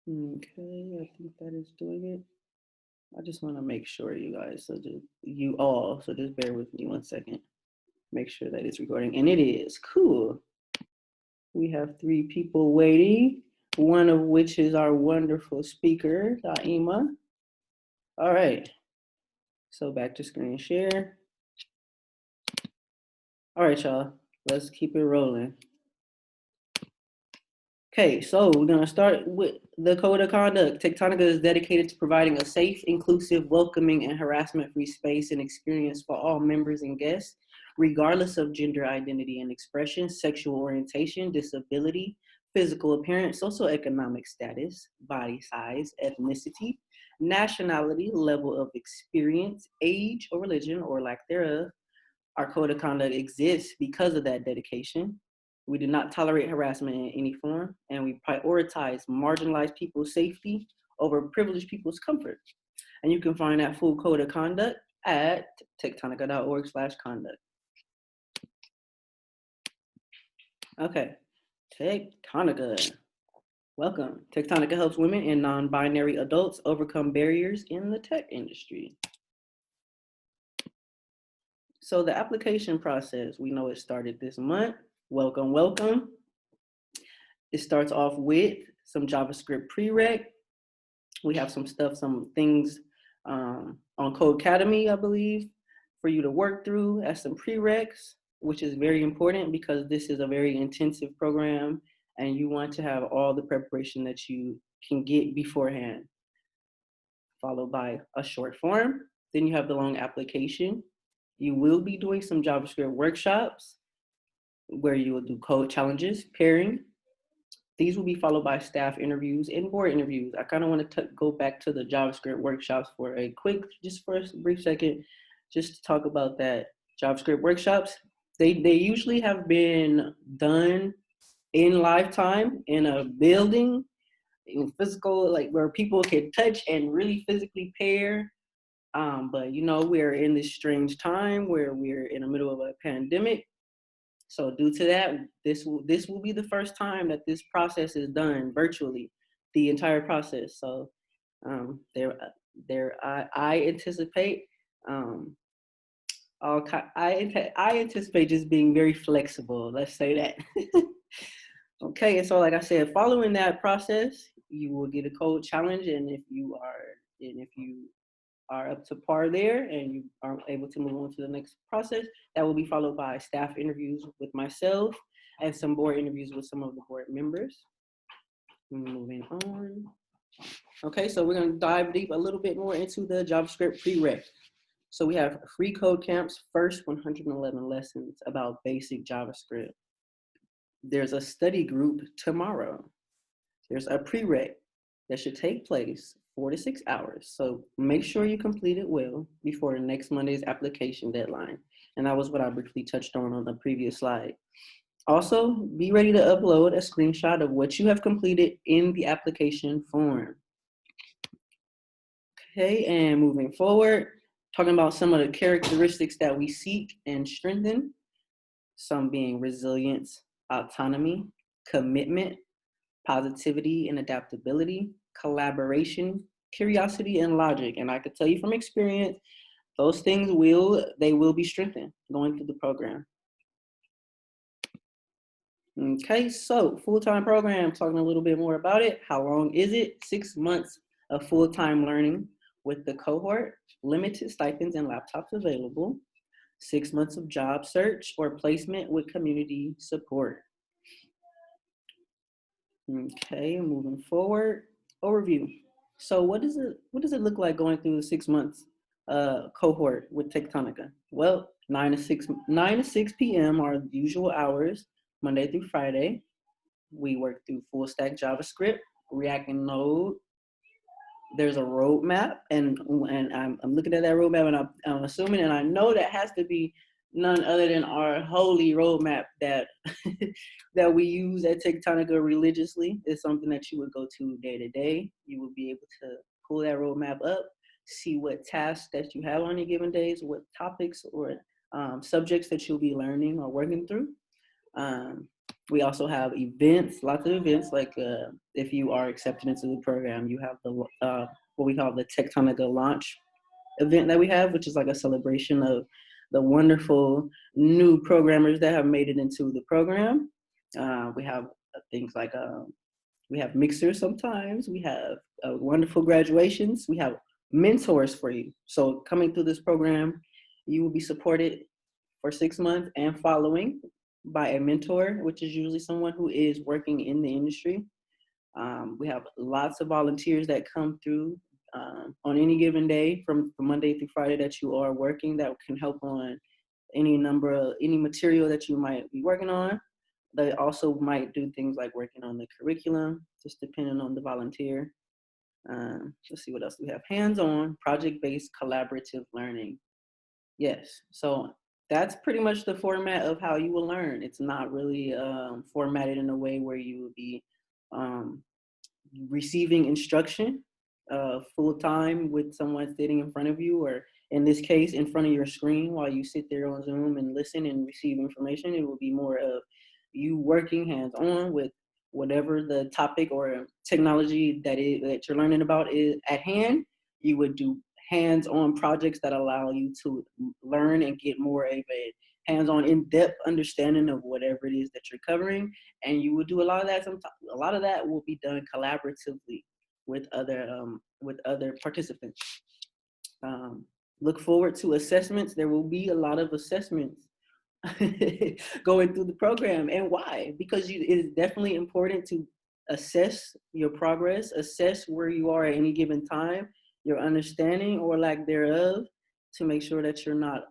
Okay, I think that is doing it. I just want to make sure, you guys, so just bear with me 1 second. Make sure that it's recording, and it is. Cool. We have 3 people waiting, one of which is our wonderful speaker, Daima. All right, so back to screen share. All right, y'all, let's keep it rolling. Okay, so we're gonna start with the code of conduct. Tectonica is dedicated to providing a safe, inclusive, welcoming, and harassment-free space and experience for all members and guests, regardless of gender identity and expression, sexual orientation, disability, physical appearance, socioeconomic status, body size, ethnicity, nationality, level of experience, age or religion or lack thereof. Our code of conduct exists because of that dedication. We do not tolerate harassment in any form, and we prioritize marginalized people's safety over privileged people's comfort. And you can find that full code of conduct at tectonica.org/conduct. Okay, Tectonica. Welcome. Tectonica helps women and non-binary adults overcome barriers in the tech industry. So the application process, we know it started this month. Welcome, welcome. It starts off with some JavaScript prereq. We have some things on Codecademy, I believe, for you to work through as some prereqs, which is very important because this is a very intensive program and you want to have all the preparation that you can get beforehand, followed by a short form. Then you have the long application. You will be doing some JavaScript workshops where you will do code challenges, pairing. These will be followed by staff interviews and board interviews. I kind of want to go back to the JavaScript workshops for a brief second, just to talk about that. JavaScript workshops, they usually have been done in lifetime in a building, in physical, like where people can touch and really physically pair. But we're in this strange time where we're in the middle of a pandemic. So due to that, this will be the first time that this process is done virtually, the entire process. So I anticipate I anticipate just being very flexible. Let's say that. Okay, and so like I said, following that process, you will get a code challenge, and if you are up to par there and you are able to move on to the next process, that will be followed by staff interviews with myself and some board interviews with some of the board members. Moving on. Okay, so we're going to dive deep a little bit more into the JavaScript prereq. So we have free code camps, first 111 lessons about basic JavaScript. There's a study group tomorrow. There's a prereq that should take place 4 to 6 hours. So make sure you complete it well before next Monday's application deadline. And that was what I briefly touched on the previous slide. Also, be ready to upload a screenshot of what you have completed in the application form. Okay, and moving forward, talking about some of the characteristics that we seek and strengthen, some being resilience, autonomy, commitment, positivity and adaptability, collaboration, curiosity, and logic. And I could tell you from experience, those things will be strengthened going through the program. Okay, so full-time program, talking a little bit more about it. How long is it? 6 months of full-time learning with the cohort, limited stipends and laptops available, 6 months of job search or placement with community support. Okay, moving forward, overview. So what does it look like going through the 6 months cohort with Tectonica? Well, 9 to 6 p.m. are the usual hours, Monday through Friday. We work through full stack JavaScript, React and Node. There's a roadmap, and I'm looking at that roadmap, and I'm assuming, and I know that has to be none other than our holy roadmap that that we use at Tectonica religiously. Is something that you would go to day to day. You would be able to pull that roadmap up, see what tasks that you have on your given days, what topics or subjects that you'll be learning or working through. We also have events, lots of events. Like if you are accepted into the program, you have the what we call the Tectonica launch event that we have, which is like a celebration of the wonderful new programmers that have made it into the program. We have things like we have mixers sometimes. We have wonderful graduations. We have mentors for you. So coming through this program, you will be supported for 6 months and following by a mentor, which is usually someone who is working in the industry. We have lots of volunteers that come through on any given day from Monday through Friday that you are working that can help on any material that you might be working on. They also might do things like working on the curriculum, just depending on the volunteer. Let's see what else we have. Hands-on, project-based, collaborative learning. Yes, so that's pretty much the format of how you will learn. It's not really formatted in a way where you will be um, receiving instruction full time with someone sitting in front of you, or in this case, in front of your screen while you sit there on Zoom and listen and receive information. It will be more of you working hands on with whatever the topic or technology that you're learning about is at hand. You would do hands-on projects that allow you to learn and get more of a hands-on, in-depth understanding of whatever it is that you're covering, and you would do a lot of that. Sometimes a lot of that will be done collaboratively with other participants. Look forward to assessments. There will be a lot of assessments going through the program. And why? Because it is definitely important to assess your progress, assess where you are at any given time, your understanding or lack thereof, to make sure that you're not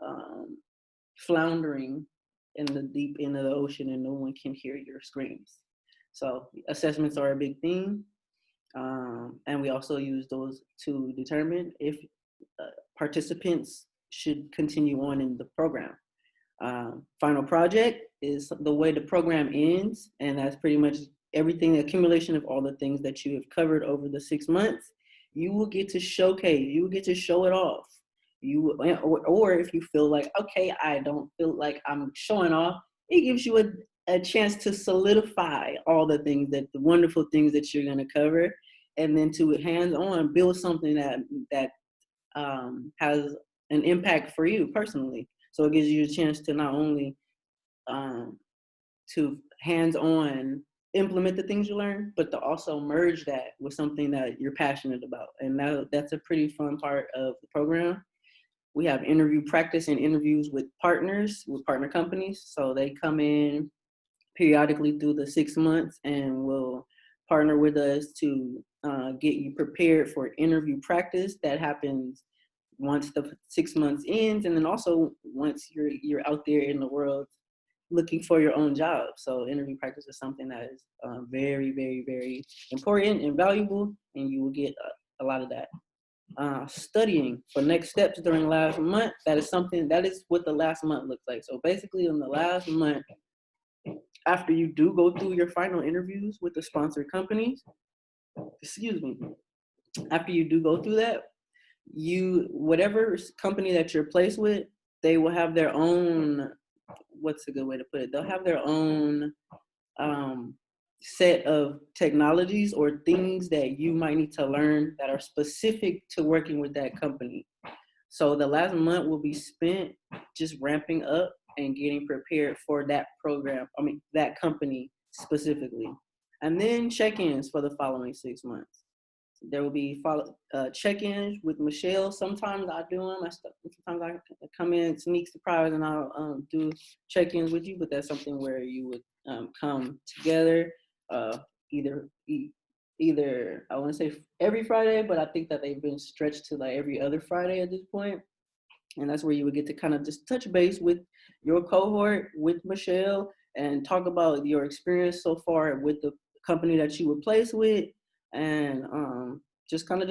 floundering in the deep end of the ocean and no one can hear your screams. So assessments are a big thing. And we also use those to determine if participants should continue on in the program. Final project is the way the program ends, and that's pretty much everything, the accumulation of all the things that you have covered over the 6 months. You will get to showcase, you will get to show it off. Or if you feel like, okay, I don't feel like I'm showing off, it gives you a chance to solidify all the wonderful things that you're going to cover, and then to hands-on build something that has an impact for you personally. So it gives you a chance to not only to hands-on implement the things you learn, but to also merge that with something that you're passionate about. And that's a pretty fun part of the program. We have interview practice and interviews with partners, with partner companies. So they come in periodically through the 6 months and will partner with us to get you prepared for interview practice that happens once the 6 months ends, and then also once you're out there in the world looking for your own job. So interview practice is something that is very, very, very important and valuable, and you will get a lot of that. Studying for next steps during the last month, that is what the last month looks like. So basically in the last month, after you do go through your final interviews with the sponsored companies, after you do go through that, whatever company that you're placed with, they will have their own, what's a good way to put it? They'll have their own set of technologies or things that you might need to learn that are specific to working with that company. So the last month will be spent just ramping up and getting prepared for that that company specifically. And then check-ins for the following 6 months. There will be check-ins with Michelle. Sometimes I do them. Sometimes I come in, sneak surprise, and I'll do check-ins with you. But that's something where you would come together, either I want to say every Friday, but I think that they've been stretched to like every other Friday at this point. And that's where you would get to kind of just touch base with your cohort, with Michelle, and talk about your experience so far with the company that you were placed with, and just kind of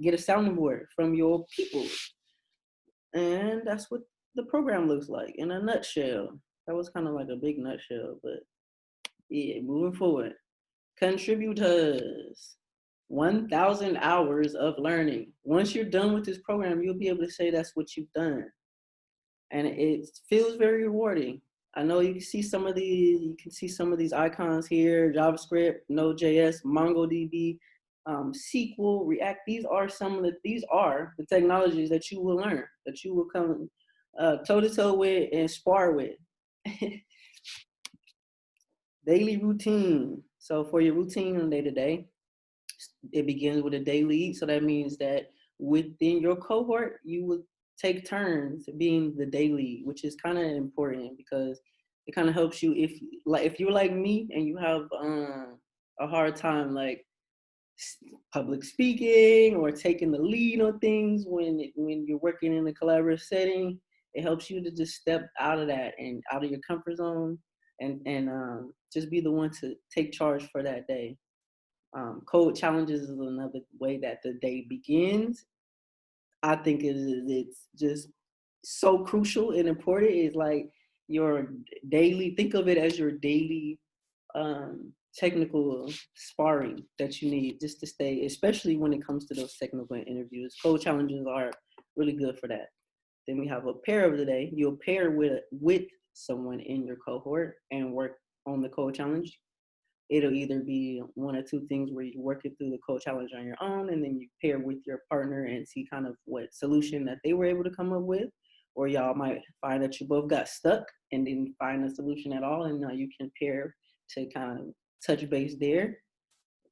get a sounding board from your people. And that's what the program looks like in a nutshell. That was kind of like a big nutshell, but yeah, moving forward. Contributors. 1,000 hours of learning. Once you're done with this program, you'll be able to say that's what you've done. And it feels very rewarding. I know you can see some of these icons here: JavaScript, Node.js, MongoDB, SQL, React. These are the technologies that you will learn, that you will come toe to toe with and spar with. Daily routine. So for your routine on day to day, it begins with a day lead. So that means that within your cohort, you will take turns being the day lead, which is kind of important because it kind of helps you if you're like me and you have a hard time like public speaking or taking the lead on things when you're working in a collaborative setting. It helps you to just step out of that and out of your comfort zone and just be the one to take charge for that day. Code challenges is another way that the day begins. I think it's just so crucial and important. It's like your daily, think of it as your daily technical sparring that you need just to stay, especially when it comes to those technical interviews. Code challenges are really good for that. Then we have a pair of the day. You'll pair with someone in your cohort and work on the code challenge. It'll either be one or two things where you work it through the code challenge on your own, and then you pair with your partner and see kind of what solution that they were able to come up with. Or y'all might find that you both got stuck and didn't find a solution at all, and now you can pair to kind of touch base there.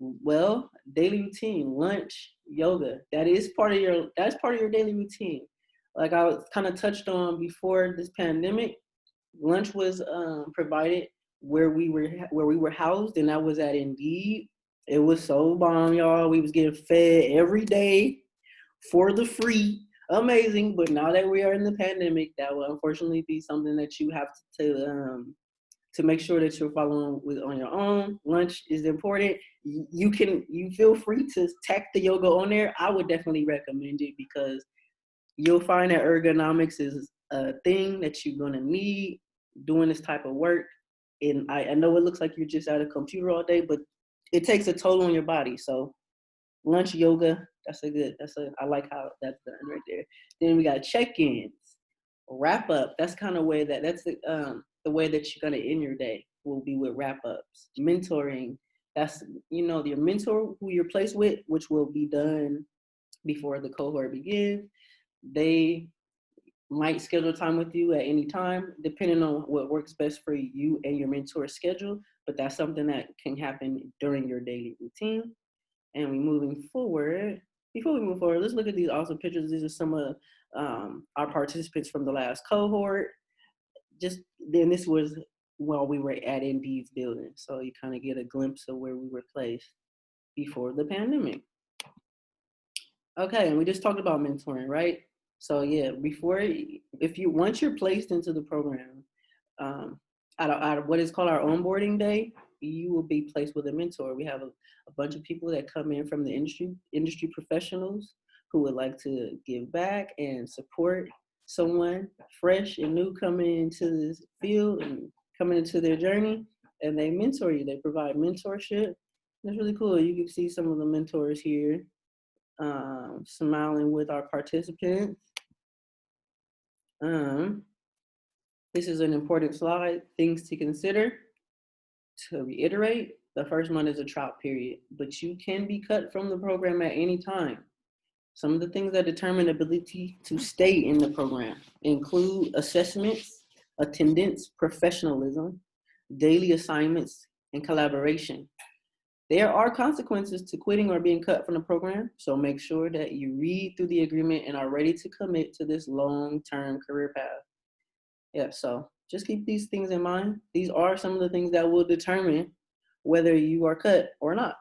Well, daily routine, lunch, yoga. That's part of your daily routine. Like I was kind of touched on before this pandemic, lunch was provided where we were housed, and that was at Indeed. It was so bomb, y'all. We was getting fed every day for the free. Amazing, but now that we are in the pandemic, that will unfortunately be something that you have to make sure that you're following with on your own. Lunch is important. You feel free to tack the yoga on there. I would definitely recommend it because you'll find that ergonomics is a thing that you're gonna need doing this type of work. And I know it looks like you're just at a computer all day, but it takes a toll on your body. So lunch yoga, I like how that's done right there. Then we got check-ins, wrap up. That's kind of way that's the way that you're gonna end your day will be with wrap ups. Mentoring, that's your mentor who you're placed with, which will be done before the cohort begins. They might schedule time with you at any time, depending on what works best for you and your mentor's schedule. But that's something that can happen during your daily routine. And before we move forward, let's look at these awesome pictures. These are some of our participants from the last cohort. This was while we were at Indeed's building. So you kind of get a glimpse of where we were placed before the pandemic. Okay, and we just talked about mentoring, right? So yeah, once you're placed into the program, out of what is called our onboarding day, you will be placed with a mentor. We have a bunch of people that come in from the industry professionals who would like to give back and support someone fresh and new coming into this field and coming into their journey, and they mentor you. They provide mentorship. It's really cool. You can see some of the mentors here smiling with our participants. This is an important slide. Things to consider. To reiterate, the first month is a trial period, but you can be cut from the program at any time. Some of the things that determine ability to stay in the program include assessments, attendance, professionalism, daily assignments, and collaboration. There are consequences to quitting or being cut from the program, so make sure that you read through the agreement and are ready to commit to this long-term career path. Yeah, so just keep these things in mind. These are some of the things that will determine whether you are cut or not.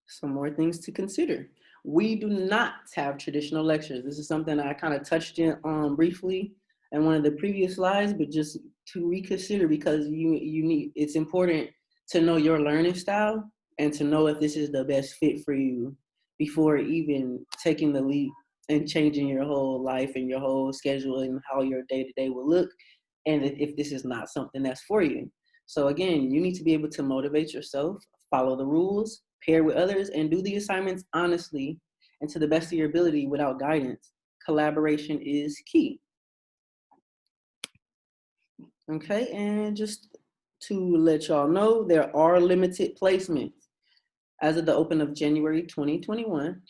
Some more things to consider. We do not have traditional lectures. This is something I kind of touched on briefly in one of the previous slides, but just to reconsider because it's important to know your learning style and to know if this is the best fit for you before even taking the leap and changing your whole life and your whole schedule and how your day-to-day will look, and if this is not something that's for you. So again, you need to be able to motivate yourself, follow the rules, pair with others, and do the assignments honestly and to the best of your ability without guidance. Collaboration is key. Okay, and just to let y'all know, there are limited placements. As of the open of January 2021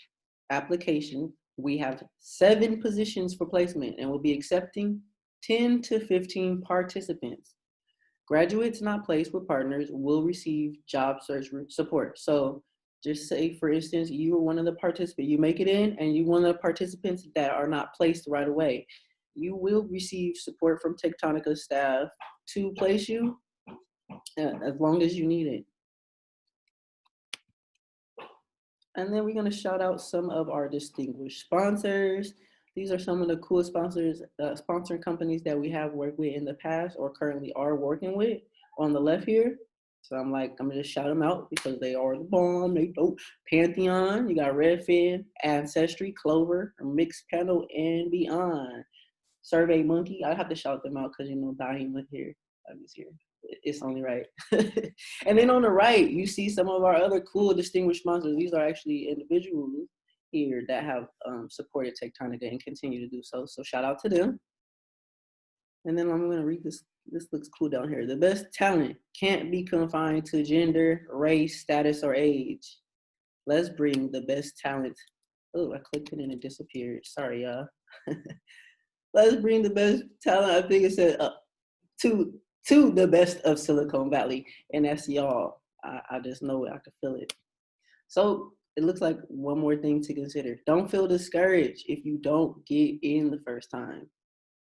application, we have 7 positions for placement and we'll be accepting 10 to 15 participants. Graduates not placed with partners will receive job search support. So just say, for instance, you were one of the participants, you make it in and you one of the participants that are not placed right away. You will receive support from Tectonica staff to place you as long as you need it. And then we're going to shout out some of our distinguished sponsors. These are some of the cool sponsors, sponsoring companies that we have worked with in the past or currently are working with on the left here. So I'm gonna just shout them out because they are the bomb. They dope. Pantheon, you got Redfin, Ancestry, Clover, Mixpanel, and Beyond. Survey Monkey, I have to shout them out because Daheem was here. I was here. It's only right. And then on the right, you see some of our other cool distinguished sponsors. These are actually individuals here that have supported Tectonica and continue to do so. So shout out to them. And then I'm going to read this. This looks cool down here. The best talent can't be confined to gender, race, status, or age. Let's bring the best talent. Oh, I clicked it and it disappeared. Sorry, y'all. Let's bring the best talent. I think it said to the best of Silicon Valley, and that's y'all. I just know it. I can feel it. So it looks like one more thing to consider. Don't feel discouraged if you don't get in the first time.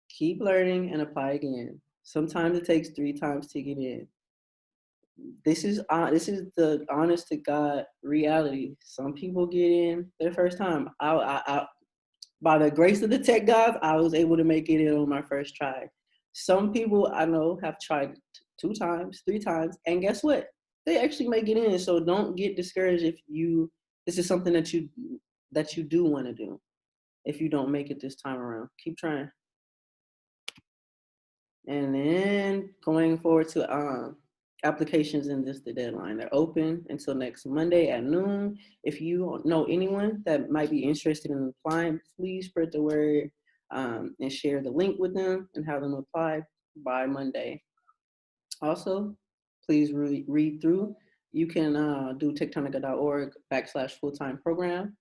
Keep learning and apply again. Sometimes it takes 3 times to get in. This is the honest to God reality. Some people get in their first time. By the grace of the tech gods, I was able to make it in on my first try. Some people I know have tried 2 times, 3 times, and guess what? They actually make it in. So don't get discouraged if this is something that you do want to do. If you don't make it this time around, keep trying. And then going forward to applications in the deadline. They're open until next Monday at noon. If you know anyone that might be interested in applying, please spread the word and share the link with them and have them apply by Monday. Also, please read through. You can do tectonica.org/full-time program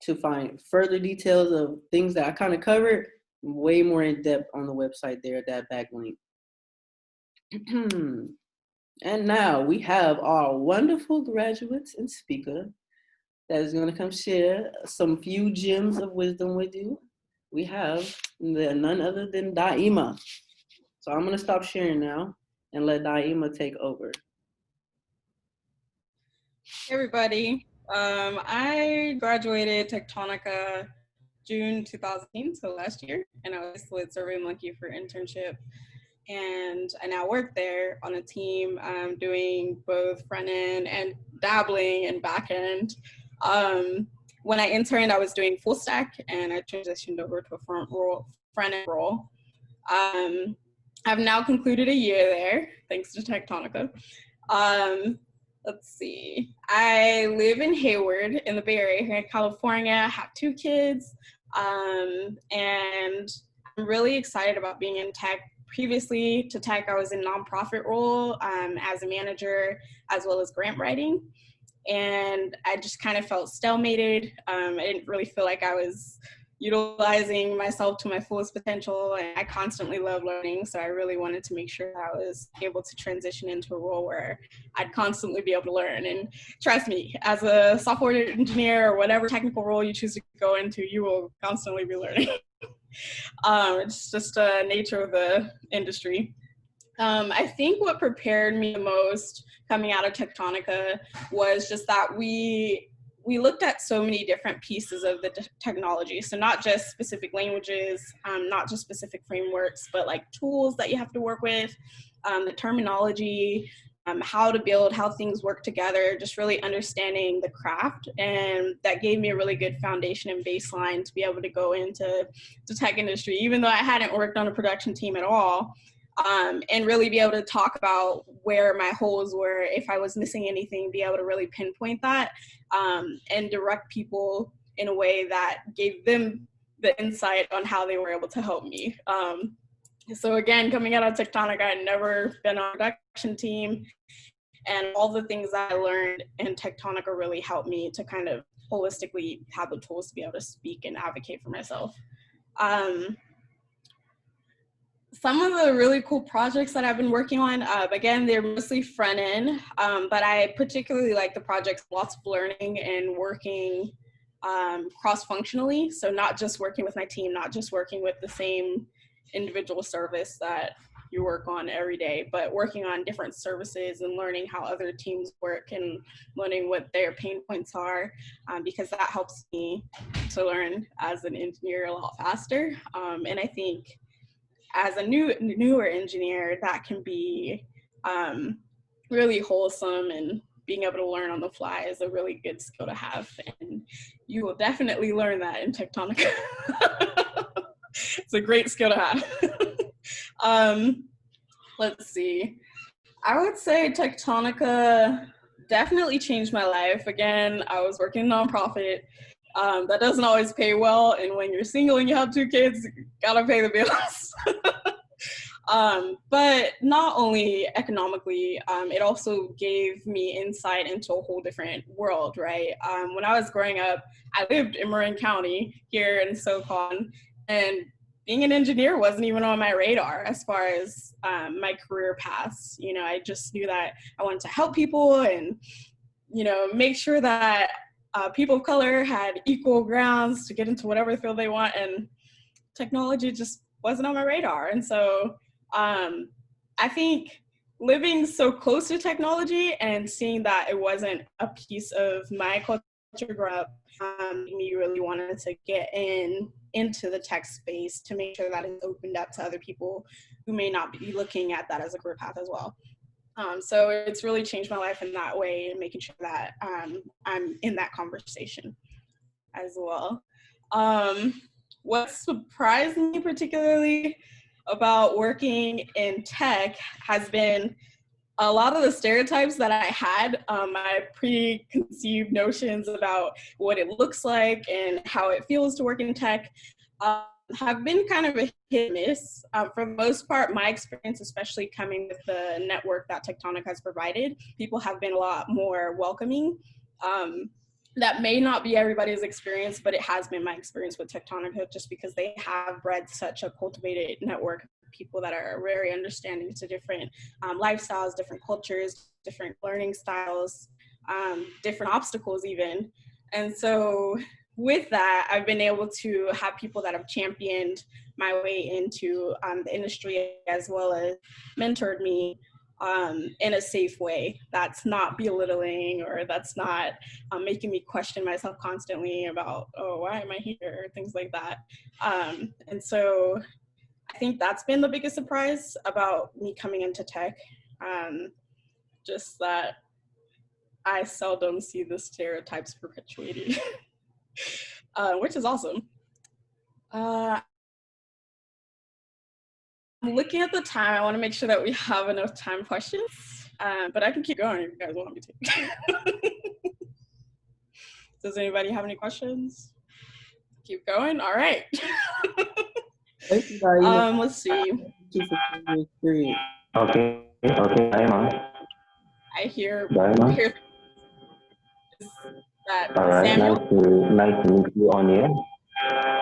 to find further details of things that I kind of covered, way more in depth on the website there, that backlink. And now we have our wonderful graduates and speaker that is going to come share some few gems of wisdom with you. We have none other than Daima. So I'm going to stop sharing now and let Daima take over. Hey everybody, I graduated Tectonica June 2018, so last year, and I was with SurveyMonkey for internship. And I now work there on a team doing both front end and dabbling in back end. When I interned, I was doing full stack, and I transitioned over to a front end role. I've now concluded a year there, thanks to Tectonica. Let's see. I live in Hayward in the Bay Area here in California. I have 2 kids, and I'm really excited about being in tech. Previously to tech, I was in nonprofit role as a manager as well as grant writing, and I just kind of felt stalemated. I didn't really feel like I was utilizing myself to my fullest potential, and I constantly love learning, so I really wanted to make sure I was able to transition into a role where I'd constantly be able to learn. And trust me, as a software engineer or whatever technical role you choose to go into, you will constantly be learning. It's just the nature of the industry. I think what prepared me the most coming out of Tectonica was just that we looked at so many different pieces of the technology. So not just specific languages, not just specific frameworks, but like tools that you have to work with, the terminology, how to build, how things work together, just really understanding the craft. And that gave me a really good foundation and baseline to be able to go into the tech industry, even though I hadn't worked on a production team at all. And really be able to talk about where my holes were, if I was missing anything, be able to really pinpoint that and direct people in a way that gave them the insight on how they were able to help me. So again, coming out of Tectonic, I had never been on a production team, and all the things that I learned in Tectonica really helped me to kind of holistically have the tools to be able to speak and advocate for myself. Some of the really cool projects that I've been working on, again, they're mostly front end, but I particularly like the projects, lots of learning and working cross-functionally. So not just working with my team, not just working with the same individual service that you work on every day, but working on different services and learning how other teams work and learning what their pain points are, because that helps me to learn as an engineer a lot faster. And I think as a newer engineer, that can be really wholesome, and being able to learn on the fly is a really good skill to have. And you will definitely learn that in Tectonica. It's a great skill to have. Let's see. I would say Tectonica definitely changed my life. Again, I was working in a nonprofit. That doesn't always pay well, and when you're single and you have 2 kids, you gotta pay the bills. But not only economically, it also gave me insight into a whole different world, right? When I was growing up, I lived in Marin County here in SoCon, and being an engineer wasn't even on my radar as far as my career paths. You know, I just knew that I wanted to help people and, you know, make sure that people of color had equal grounds to get into whatever field they want, and technology just wasn't on my radar. And so I think living so close to technology and seeing that it wasn't a piece of my culture growing up, me really wanted to get into the tech space to make sure that it's opened up to other people who may not be looking at that as a career path as well. So it's really changed my life in that way, and making sure that I'm in that conversation as well. What surprised me particularly about working in tech has been a lot of the stereotypes that I had, my preconceived notions about what it looks like and how it feels to work in tech, have been kind of a hit and miss. For the most part, my experience, especially coming with the network that Tectonic has provided, people have been a lot more welcoming. That may not be everybody's experience, but it has been my experience with Tectonica, just because they have bred such a cultivated network of people that are very understanding to different lifestyles, different cultures, different learning styles, different obstacles even. And so with that, I've been able to have people that have championed my way into the industry, as well as mentored me in a safe way that's not belittling, or that's not making me question myself constantly about, oh, why am I here, or things like that. And so I think that's been the biggest surprise about me coming into tech, just that I seldom see the stereotypes perpetuated, which is awesome. I'm looking at the time. I want to make sure that we have enough time for questions, but I can keep going if you guys want me to. Does anybody have any questions? Keep going. All right. Let's see. Okay, Diamond. I hear Diamond. that All right, Samuel. nice to meet you on here.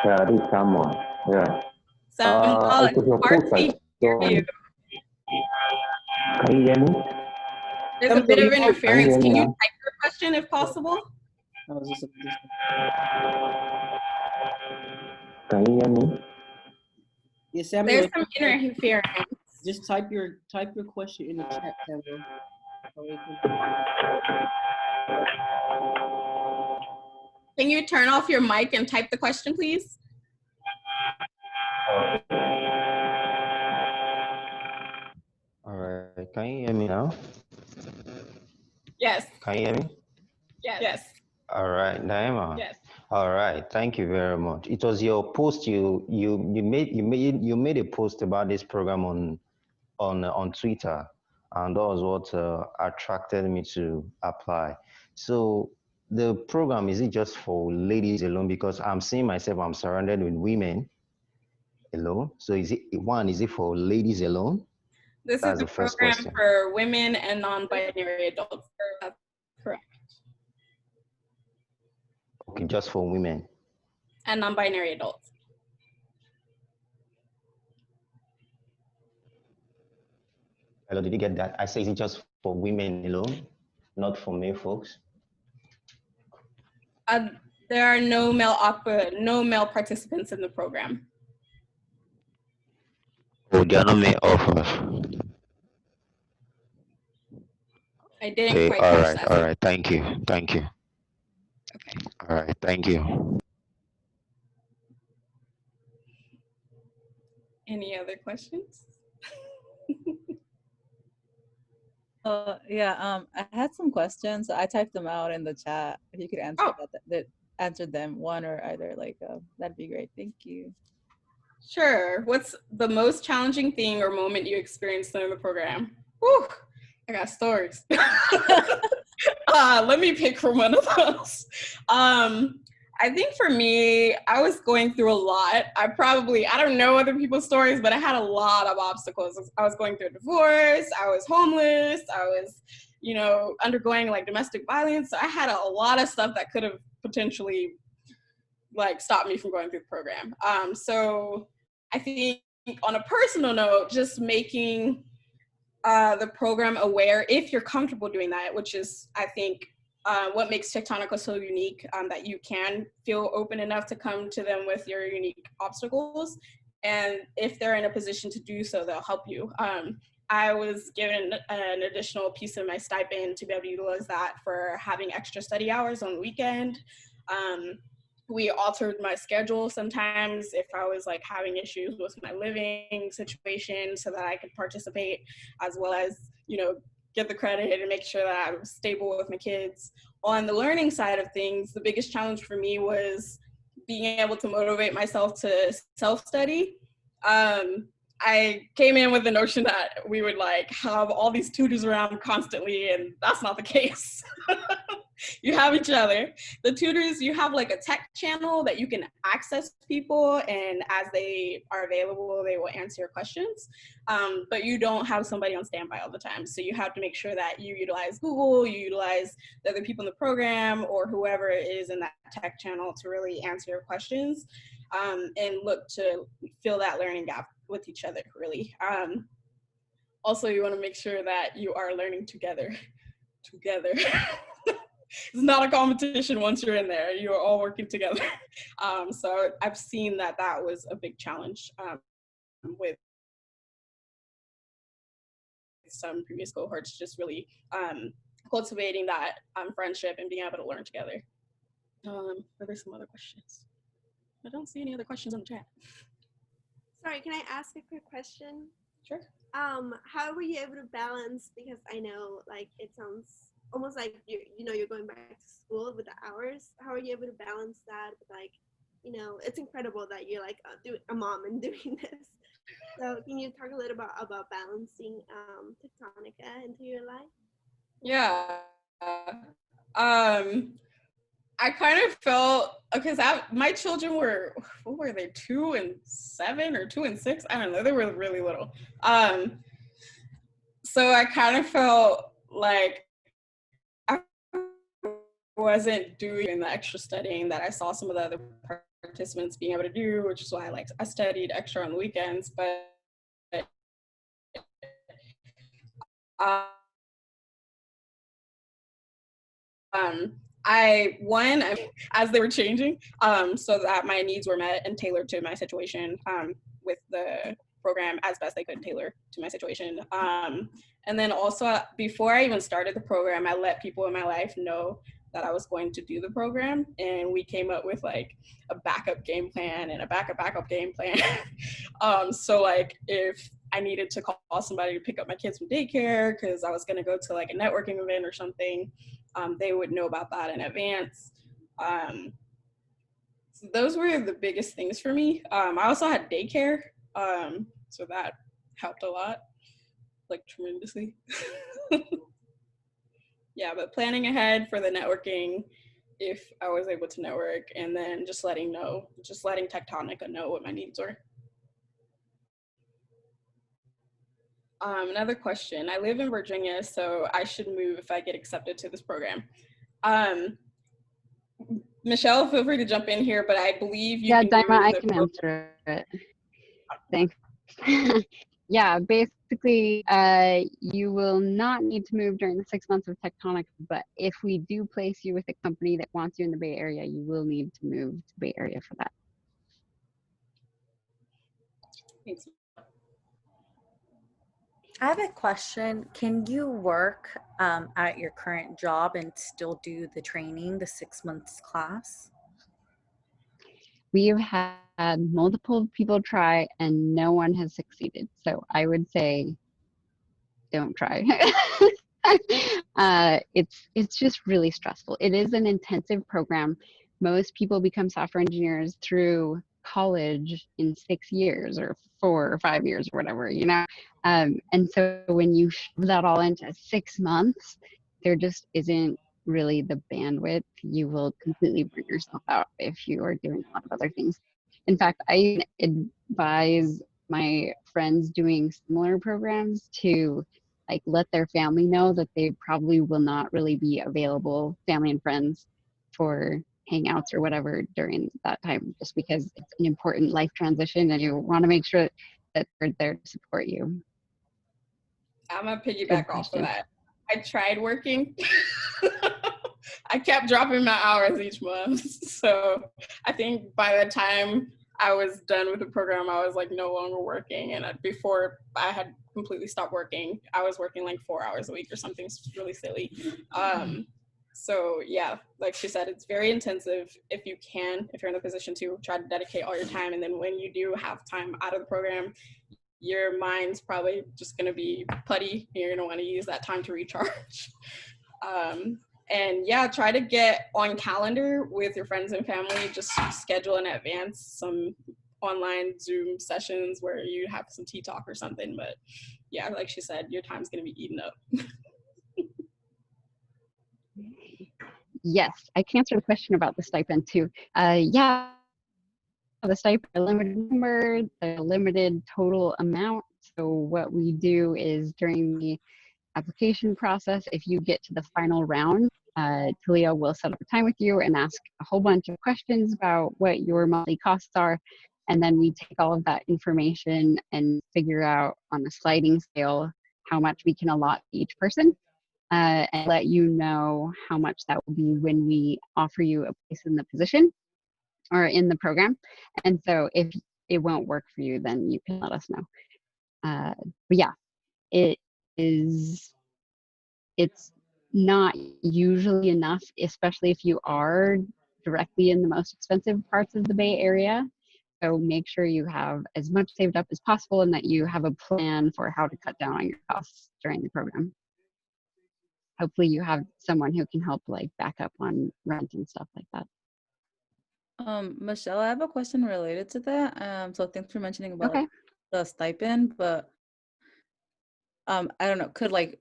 Yeah, this is Samuel. Yeah. Samuel, It was your post I saw. Can you hear me? There's a bit of interference. Can you now? type your question if possible? Can you hear me? Yes, Samuel. There's some interference. Just type your question in the chat, Samuel. Can you turn off your mic and type the question, please? All right, can you hear me now? Yes. Can you hear me? Yes. All right, Naima. Yes. All right, thank you very much. It was your post you made a post about this program on Twitter, and that was what attracted me to apply. So the program, is it just for ladies alone? Because I'm seeing myself, I'm surrounded with women, alone? So is it for ladies alone? This is That's a the first program question. for women and non-binary adults. That's correct. Okay, just for women. And non-binary adults. Hello, did you get that? I say, is it just for women alone, not for male folks? There are no male participants in the program. Oh, there are no male offers. I didn't Okay, quite catch that. all right. Thank you. Okay. All right, thank you. Any other questions? Yeah, I had some questions. I typed them out in the chat. If you could answer answer them, one or either, like, that'd be great. Thank you. Sure. What's the most challenging thing or moment you experienced during the program? Whew, I got stories. Let me pick from one of those. I think for me, I was going through a lot. I don't know other people's stories, but I had a lot of obstacles. I was going through a divorce. I was homeless. I was, undergoing like domestic violence. So I had a lot of stuff that could have potentially like stopped me from going through the program. So I think on a personal note, just making the program aware, if you're comfortable doing that, which is, I think, what makes Tectonica so unique, that you can feel open enough to come to them with your unique obstacles. And if they're in a position to do so, they'll help you. I was given an additional piece of my stipend to be able to utilize that for having extra study hours on the weekend. We altered my schedule sometimes if I was like having issues with my living situation so that I could participate, as well as, get the credit and make sure that I was stable with my kids. On the learning side of things, the biggest challenge for me was being able to motivate myself to self-study. I came in with the notion that we would like have all these tutors around constantly, and that's not the case. You have each other. The tutors, you have like a tech channel that you can access people, and as they are available, they will answer your questions. But you don't have somebody on standby all the time. So you have to make sure that you utilize Google, you utilize the other people in the program, or whoever is in that tech channel to really answer your questions, and look to fill that learning gap with each other, really. Also, you want to make sure that you are learning together. It's not a competition once you're in there. You are all working together. So I've seen that was a big challenge with some previous cohorts, just really cultivating that friendship and being able to learn together. Are there some other questions? I don't see any other questions in the chat. Sorry, can I ask a quick question? Sure. How were you able to balance, because I know like it sounds almost like you're going back to school with the hours. How are you able to balance that with, like, it's incredible that you're like a mom and doing this. So can you talk a little about balancing Tectonica into your life? Yeah. I kind of felt, because my children were, what were they, 2 and 7 or 2 and 6? I don't know. They were really little. So I kind of felt like I wasn't doing the extra studying that I saw some of the other participants being able to do, which is why I studied extra on the weekends. But as they were changing, so that my needs were met and tailored to my situation, with the program as best they could tailor to my situation. And then also, before I even started the program, I let people in my life know that I was going to do the program, and we came up with like a backup game plan and a backup game plan. So like if I needed to call somebody to pick up my kids from daycare because I was going to go to like a networking event or something, they would know about that in advance. So those were the biggest things for me. I also had daycare, so that helped a lot, like tremendously. Yeah, but planning ahead for the networking, if I was able to network, and then just letting Tectonica know what my needs were. Another question. I live in Virginia, so I should move if I get accepted to this program. Michelle, feel free to jump in here, but I believe you can Daima, do I the can answer it. Thanks. Yeah, basically, you will not need to move during the 6 months of Tectonic, but if we do place you with a company that wants you in the Bay Area, you will need to move to Bay Area for that. Thanks. I have a question. Can you work at your current job and still do the training, the 6 months class? We have had multiple people try and no one has succeeded. So I would say, don't try. It's just really stressful. It is an intensive program. Most people become software engineers through college in 6 years or 4 or 5 years or whatever, you know. And so when you shove that all into 6 months, there just isn't really the bandwidth. You will completely burn yourself out if you are doing a lot of other things. In fact, I advise my friends doing similar programs to like let their family know that they probably will not really be available, family and friends, for hangouts or whatever during that time, just because it's an important life transition and you want to make sure that they're there to support you. I'm gonna piggyback Good off of question. that. I tried working. I kept dropping my hours each month. So I think by the time I was done with the program, I was like no longer working. And before I had completely stopped working, I was working like 4 hours a week or something really silly. So yeah, like she said, it's very intensive. If you can, if you're in a position to, try to dedicate all your time. And then when you do have time out of the program, your mind's probably just going to be putty. You're going to want to use that time to recharge. And yeah, try to get on calendar with your friends and family. Just schedule in advance some online Zoom sessions where you have some tea talk or something. But yeah, like she said, your time's going to be eaten up. Yes, I can answer the question about the stipend too. Yeah, the stipend, a limited number, the limited total amount. So what we do is during the application process, if you get to the final round, Talia will set up a time with you and ask a whole bunch of questions about what your monthly costs are. And then we take all of that information and figure out on a sliding scale how much we can allot to each person, and let you know how much that will be when we offer you a place in the position or in the program. And so if it won't work for you, then you can let us know. But yeah, it's not usually enough, especially if you are directly in the most expensive parts of the Bay Area. So make sure you have as much saved up as possible and that you have a plan for how to cut down on your costs during the program. Hopefully you have someone who can help like back up on rent and stuff like that. Michelle, I have a question related to that. So thanks for mentioning about Okay. like the stipend, but I don't know, could like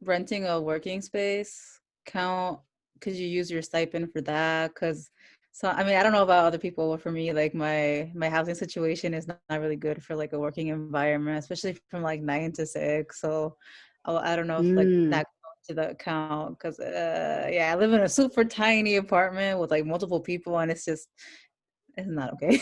renting a working space count? Could you use your stipend for that? Because so I mean I don't know about other people, but for me, like my housing situation is not really good for like a working environment, especially from like 9 to 6. So I don't know if like that goes to the account because yeah, I live in a super tiny apartment with like multiple people and it's not okay.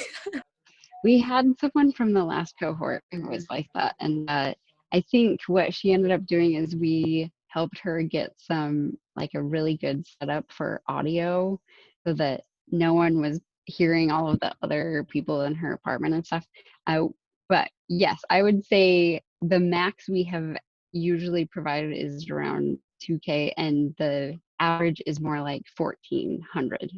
We had someone from the last cohort who was like that. And I think what she ended up doing is we helped her get some, like a really good setup for audio so that no one was hearing all of the other people in her apartment and stuff. But yes, I would say the max we have usually provided is around 2K and the average is more like 1,400.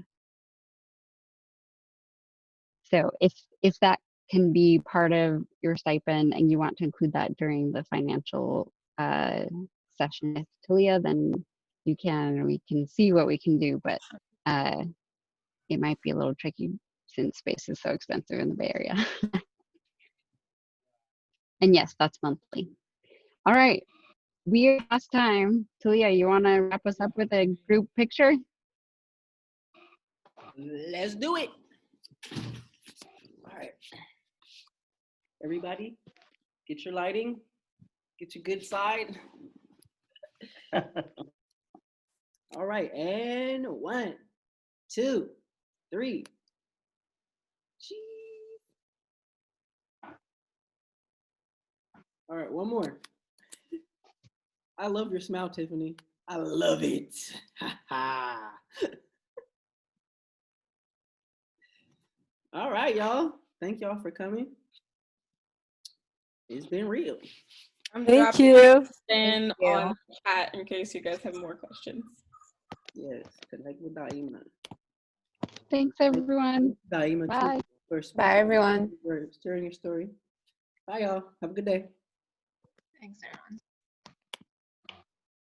So if that can be part of your stipend and you want to include that during the financial session with Talia, then you can. We can see what we can do, but it might be a little tricky since space is so expensive in the Bay Area. And yes, that's monthly. All right, we are past time. Talia, you want to wrap us up with a group picture? Let's do it. All right. Everybody, get your lighting, Get your good side. All right, and 1, 2, 3. Cheese. All right, one more. I love your smile, Tiffany. I love it. All right, y'all. Thank y'all for coming. It's been real. I'm Thank dropping you. in you. on the chat in case you guys have more questions. Yes, connect with Daima. Thanks, everyone. Daima, Bye. too, for Bye, everyone. sharing your story. Bye, y'all. Have a good day. Thanks, everyone.